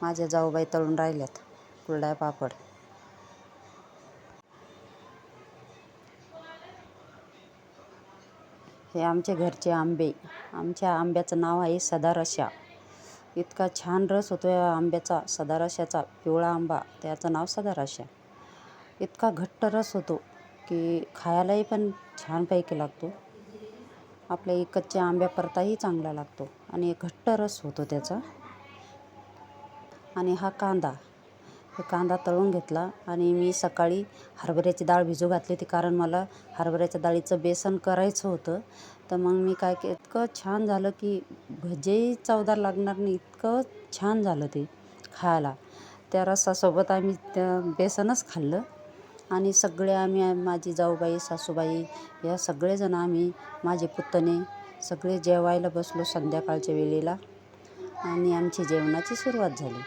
माझ्या जाऊबाई तळून राहिल्यात कुरडया पापड. हे आमचे घरचे आंबे. आमच्या आंब्याचं नाव आहे सदारशा. इतका छान रस होतो या आंब्याचा, सदारशाचा. पिवळा आंबा, त्याचं नाव सदारशा. इतका घट्ट रस होतो की खायलाही पण छानपैकी लागतो. आपल्या इकडच्या आंब्यापरताही चांगला लागतो आणि घट्ट रस होतो त्याचा. आणि हा कांदा, हे कांदा तळून घेतला आणि मी सकाळी हरभऱ्याची डाळ भिजू घातली होती, कारण मला हरभऱ्याच्या डाळीचं बेसन करायचं होतं. तर मग मी काय केलं, इतकं छान झालं की भजेही चवदार लागणार नाही, इतकं छान झालं ते खायला. त्या रसासोबत आम्ही त्या बेसनच खाल्लं आणि सगळे आम्ही, माझी जाऊबाई, सासूबाई, या सगळेजण आम्ही, माझे पुतणे सगळे जेवायला बसलो संध्याकाळच्या वेळेला आणि आमची जेवणाची सुरुवात झाली.